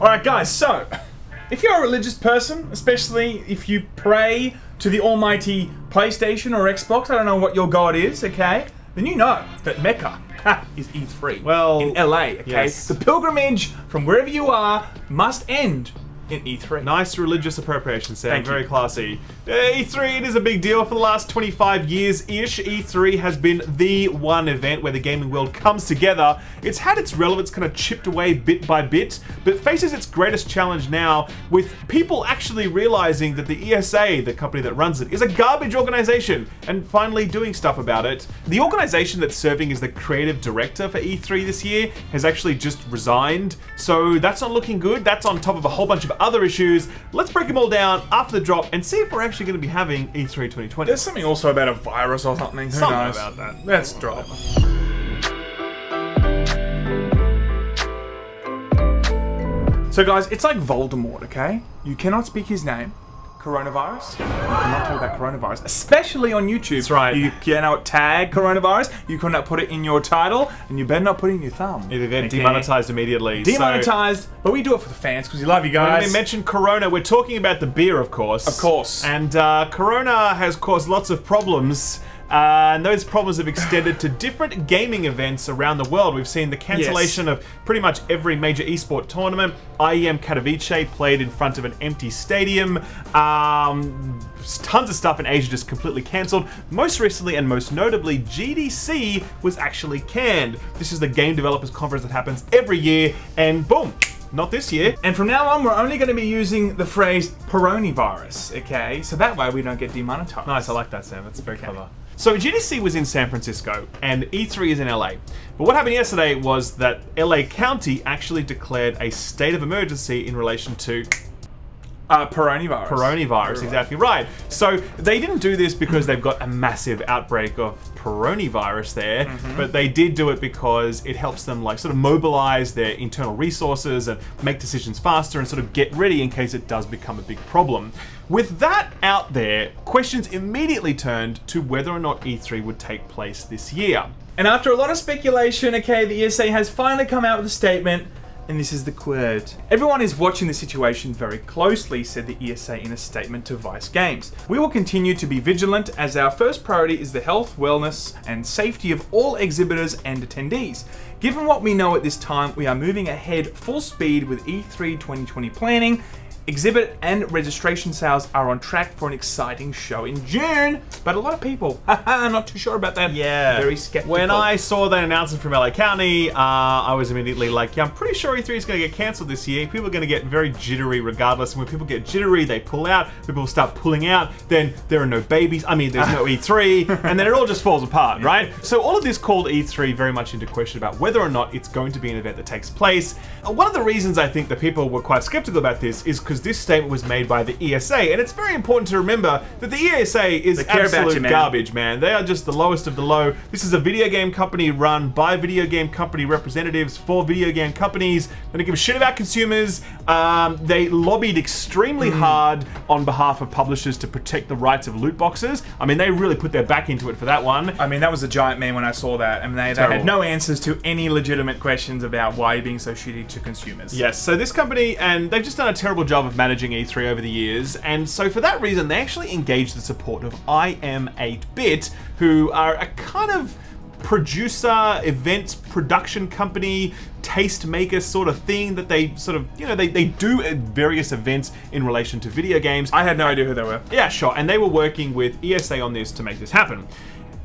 Alright guys, so, if you're a religious person, especially if you pray to the almighty PlayStation or Xbox, I don't know what your god is, okay? Then you know that Mecca is E3 well, in LA, okay? Yes. The pilgrimage from wherever you are must end in E3. Nice religious appropriation, Sam. Thank you. Very classy. E3, it is a big deal. For the last 25 years-ish, E3 has been the one event where the gaming world comes together. It's had its relevance kind of chipped away bit by bit, but faces its greatest challenge now with people actually realizing that the ESA, the company that runs it, is a garbage organization and finally doing stuff about it. The organization that's serving as the creative director for E3 this year has actually just resigned, so that's not looking good. That's on top of a whole bunch of other issues. Let's break them all down after the drop and see if we're actually going to be having E3 2020. There's something also about a virus or something. Who knows? About that. Let's drop. So guys, it's like Voldemort, okay? You cannot speak his name. Coronavirus. You cannot talk about coronavirus, especially on YouTube. That's right. You cannot tag coronavirus, you cannot put it in your title, and you better not put it in your thumb. It'll get demonetized immediately. Demonetized, but we do it for the fans because we love you guys. When we mentioned Corona, we're talking about the beer, of course. Of course. And Corona has caused lots of problems. And those problems have extended to different gaming events around the world. We've seen the cancellation of pretty much every major esport tournament. IEM Katowice played in front of an empty stadium. Tons of stuff in Asia just completely cancelled. Most recently and most notably, GDC was actually canned. This is the game developers conference that happens every year, and boom. Not this year. And from now on, we're only going to be using the phrase Coronavirus, okay? So that way we don't get demonetized. Nice, I like that, Sam. That's very clever. So GDC was in San Francisco and E3 is in LA. But what happened yesterday was that LA County actually declared a state of emergency in relation to Coronavirus. Coronavirus, exactly right. So they didn't do this because they've got a massive outbreak of coronavirus there, but they did do it because it helps them like sort of mobilize their internal resources and make decisions faster and sort of get ready in case it does become a big problem. With that out there, questions immediately turned to whether or not E3 would take place this year. And after a lot of speculation, okay, the ESA has finally come out with a statement. And this is the quote. Everyone is watching the situation very closely, said the ESA in a statement to Vice Games. We will continue to be vigilant as our first priority is the health, wellness, and safety of all exhibitors and attendees. Given what we know at this time, we are moving ahead full speed with E3 2020 planning. Exhibit and registration sales are on track for an exciting show in June, but a lot of people, I'm not too sure about that. Yeah. Very skeptical. When I saw that announcement from LA County, I was immediately like, yeah, I'm pretty sure E3 is going to get cancelled this year. People are going to get very jittery regardless. And when people get jittery, they pull out. People start pulling out. Then there are no babies. I mean, there's no E3. And then it all just falls apart, right? So all of this called E3 very much into question about whether or not it's going to be an event that takes place. One of the reasons I think that people were quite skeptical about this is because this statement was made by the ESA, and it's very important to remember that the ESA is absolute garbage, man. They are just the lowest of the low. This is a video game company run by video game company representatives for video game companies. They don't give a shit about consumers. They lobbied extremely hard on behalf of publishers to protect the rights of loot boxes. I mean, they really put their back into it for that one. I mean, that was a giant meme when I saw that. I mean, they had no answers to any legitimate questions about why you're being so shitty to consumers. Yes, so this company, and they've just done a terrible job of managing E3 over the years, and so for that reason they actually engaged the support of IM8bit, who are a kind of producer, events production company, tastemaker sort of thing that they sort of, you know, they do at various events in relation to video games. I had no idea who they were. Yeah, sure, and they were working with ESA on this to make this happen.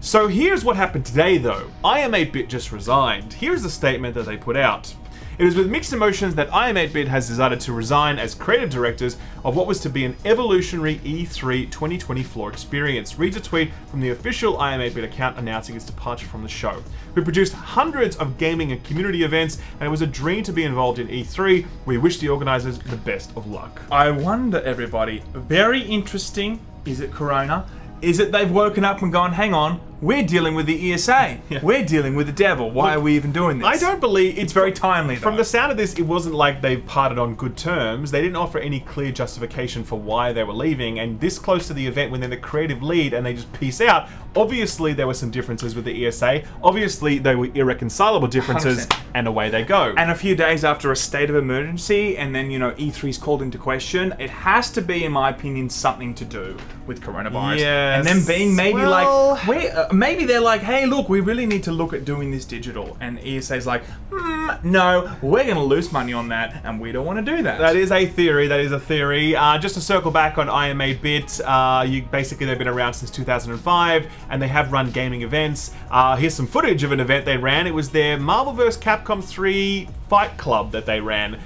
So here's what happened today though. IM8bit just resigned. Here's the statement that they put out. It is with mixed emotions that IM8bit has decided to resign as creative directors of what was to be an evolutionary E3 2020 floor experience, reads a tweet from the official IM8bit account announcing its departure from the show. We produced hundreds of gaming and community events, and it was a dream to be involved in E3. We wish the organizers the best of luck. I wonder, everybody, very interesting, is it Corona? Is it they've woken up and gone, hang on, we're dealing with the ESA. Yeah. We're dealing with the devil. Why are we even doing this? I don't believe... It's very timely, though. From the sound of this, it wasn't like they parted on good terms. They didn't offer any clear justification for why they were leaving, and this close to the event when they're the creative lead and they just peace out, Obviously, there were some differences with the ESA. Obviously, they were irreconcilable differences, 100%. and away they go. And a few days after a state of emergency, and then, you know, E3's called into question, it has to be, in my opinion, something to do with coronavirus. Yes. And then being maybe Well, like, maybe they're like, hey, look, we really need to look at doing this digital. And ESA's like, no, we're going to lose money on that, and we don't want to do that. That is a theory. That is a theory. Just to circle back on IM8bit, basically they've been around since 2005, and they have run gaming events. Here's some footage of an event they ran. It was their Marvel vs. Capcom 3 Fight Club that they ran.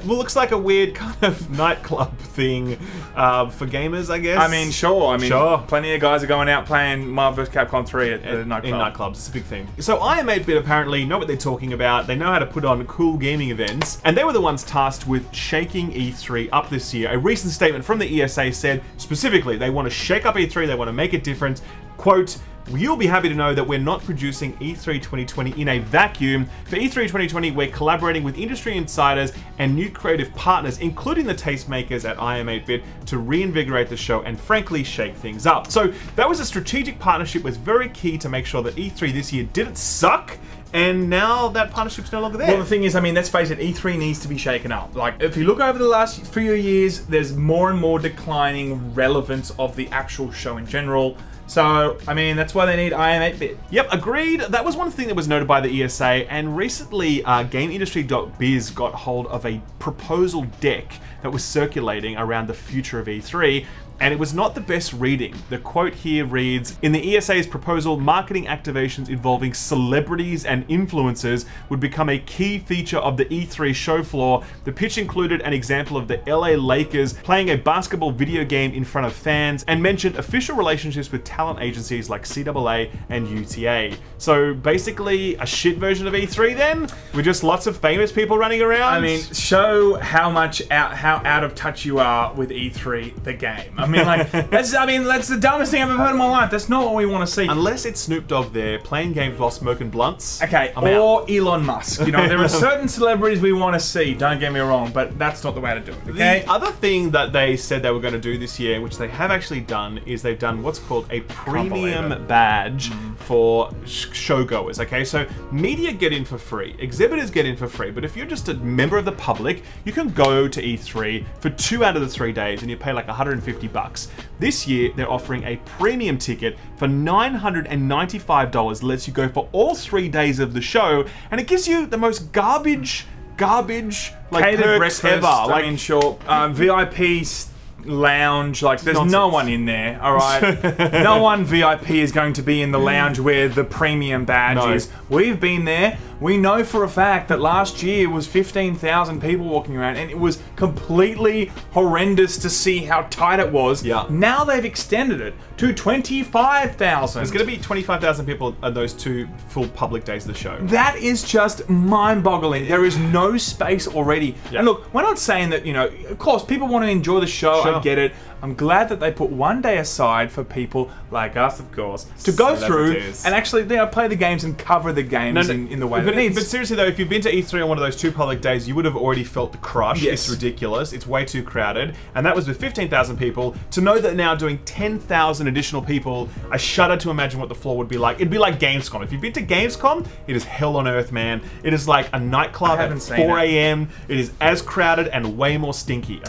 Well, looks like a weird kind of nightclub thing for gamers, I guess. I mean, sure. Sure. Plenty of guys are going out playing Marvel vs. Capcom 3 at the nightclub. In nightclubs, it's a big thing. So IM8bit apparently know what they're talking about. They know how to put on cool gaming events, and they were the ones tasked with shaking E3 up this year. A recent statement from the ESA said specifically they want to shake up E3, they want to make it different. Quote, "You'll be happy to know that we're not producing E3 2020 in a vacuum. For E3 2020, we're collaborating with industry insiders and new creative partners, including the tastemakers at IM8bit, to reinvigorate the show and frankly shake things up." So that was a strategic partnership, was very key to make sure that E3 this year didn't suck. And now that partnership's no longer there. Well, the thing is, I mean, let's face it, E3 needs to be shaken up. Like, if you look over the last few years, there's more and more declining relevance of the actual show in general. So, I mean, that's why they need IM8bit. Yep, agreed. That was one thing that was noted by the ESA, and recently GameIndustry.biz got hold of a proposal deck that was circulating around the future of E3, and it was not the best reading. The quote here reads, "In the ESA's proposal, marketing activations involving celebrities and influencers would become a key feature of the E3 show floor. The pitch included an example of the LA Lakers playing a basketball video game in front of fans, and mentioned official relationships with talent agencies like CAA and UTA." So basically a shit version of E3 then, with just lots of famous people running around. I mean, show how out of touch you are with E3, the game. I mean, like, that's the dumbest thing I've ever heard in my life. That's not what we want to see. Unless it's Snoop Dogg there playing games while smoking blunts. Okay, or Elon Musk. You know, there are certain celebrities we want to see, don't get me wrong, but that's not the way to do it, okay? The other thing that they said they were going to do this year, which they have actually done, is they've done what's called a premium badge for showgoers, okay? So media get in for free, exhibitors get in for free, but if you're just a member of the public, you can go to E3 for 2 out of the 3 days and you pay like $150. This year, they're offering a premium ticket for $995, lets you go for all 3 days of the show, and it gives you the most garbage like Catered perks breakfast, ever. I mean, sure, VIP lounge, like, there's no one in there, alright? No one VIP is going to be in the lounge where the premium badge is. We've been there. We know for a fact that last year was 15,000 people walking around, and it was completely horrendous to see how tight it was. Yeah. Now they've extended it to 25,000. There's going to be 25,000 people at those 2 full public days of the show. That is just mind-boggling. There is no space already. Yeah. And look, we're not saying that, you know, of course, people want to enjoy the show. Sure. I get it. I'm glad that they put 1 day aside for people like us, of course, to go through and actually, you know, play the games and cover the games in the way that it needs. But seriously though, if you've been to E3 on one of those 2 public days, you would have already felt the crush. Yes. It's ridiculous. It's way too crowded. And that was with 15,000 people. To know that now doing 10,000 additional people, I shudder to imagine what the floor would be like. It'd be like Gamescom. If you've been to Gamescom, it is hell on earth, man. It is like a nightclub at 4 a.m. It is as crowded and way more stinky.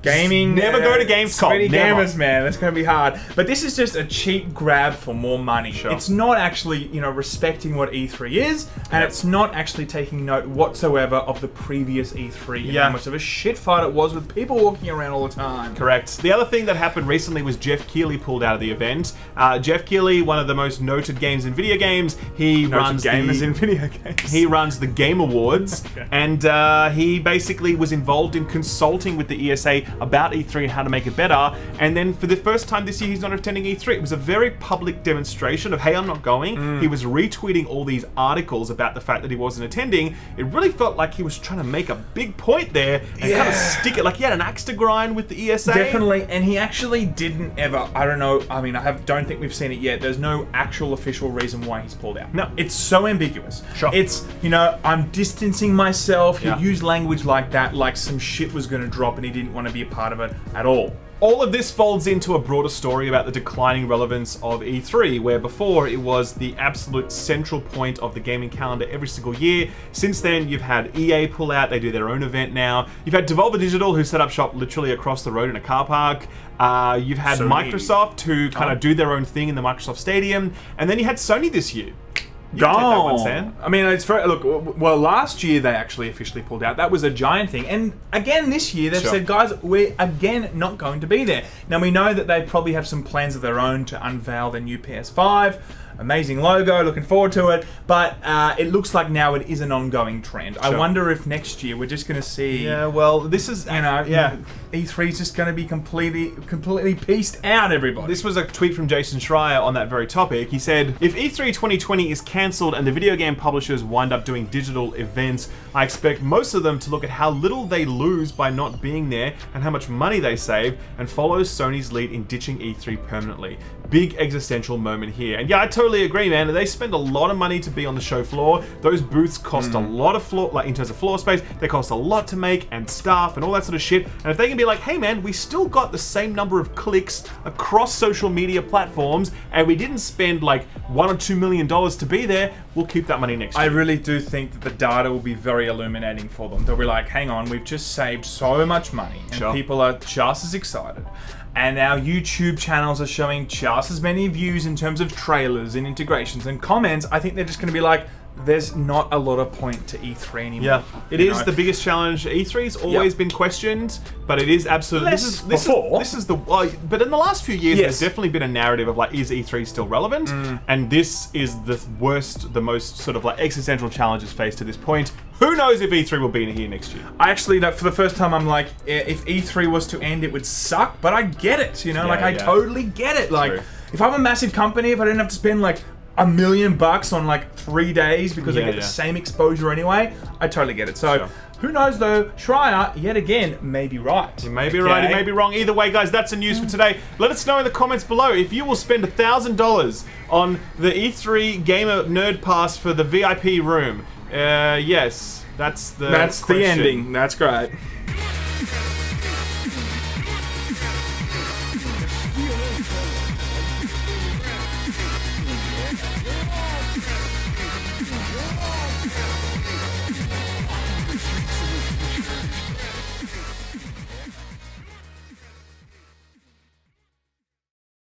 Gaming. Never go to Gamescom. Sweaty Never. gamers, man. That's going to be hard. But this is just a cheap grab for more money. Sure. It's not actually, you know, respecting what E3 is, and it's not actually taking note whatsoever of the previous E3 and how much of a shit fight it was with people walking around all the time. Correct. The other thing that happened recently was Jeff Keighley pulled out of the event. Jeff Keighley, one of the most noted games in video games, he runs the Game Awards, and he basically was involved in consulting with the ESA about E3 and how to make it better. And then for the first time this year, he's not attending E3. It was a very public demonstration of, hey, I'm not going. He was retweeting all these articles about the fact that he wasn't attending. It really felt like he was trying to make a big point there and kind of stick it, like he had an axe to grind with the ESA. Definitely, and he actually didn't ever, I don't know, I mean, don't think we've seen it yet. There's no actual official reason why he's pulled out. No. It's so ambiguous. Sure. It's, you know, I'm distancing myself. He used language like that, like some shit was going to drop and he didn't want to be a part of it at all. All of this folds into a broader story about the declining relevance of E3, where before it was the absolute central point of the gaming calendar every single year. Since then, you've had EA pull out, they do their own event now. You've had Devolver Digital, who set up shop literally across the road in a car park. You've had Sony. Microsoft, who kind of do their own thing in the Microsoft Stadium. And then you had Sony this year. You can take that one, Sam. I mean, it's very, look, well, last year they actually officially pulled out. That was a giant thing. And again, this year they've said, guys, we're again not going to be there. Now, we know that they probably have some plans of their own to unveil their new PS5. Amazing logo, looking forward to it. But it looks like now it is an ongoing trend. I wonder if next year we're just going to see... Yeah, well, this is... You know, E3 is just going to be completely pieced out, everybody. This was a tweet from Jason Schreier on that very topic. He said, if E3 2020 is cancelled and the video game publishers wind up doing digital events, I expect most of them to look at how little they lose by not being there and how much money they save, and follow Sony's lead in ditching E3 permanently. Big existential moment here. And yeah, I totally agree, man. They spend a lot of money to be on the show floor. Those booths cost a lot of floor, like in terms of floor space, they cost a lot to make, and staff and all that sort of shit. And if they can be like, hey man, we still got the same number of clicks across social media platforms, and we didn't spend like $1 or $2 million to be there, we'll keep that money next year. I really do think that the data will be very illuminating for them. They'll be like, hang on, we've just saved so much money, and people are just as excited. And our YouTube channels are showing just as many views in terms of trailers and integrations and comments. I think they're just going to be like, there's not a lot of point to E3 anymore. Yeah, it is the biggest challenge. E3's always been questioned, but it is absolutely... This is the... but in the last few years, there's definitely been a narrative of like, is E3 still relevant? And this is the worst, the most sort of like existential challenges faced to this point. Who knows if E3 will be in here next year? I actually, for the first time, I'm like, if E3 was to end, it would suck, but I get it, you know? I totally get it. Like, if I'm a massive company, if I didn't have to spend like $1 million on like 3 days because I get the same exposure anyway, I totally get it. So, who knows though, Schreier, yet again, may be right. He may be right, he may be wrong. Either way, guys, that's the news for today. Let us know in the comments below if you will spend $1,000 on the E3 Gamer Nerd Pass for the VIP room. Yes, that's the ending. That's great.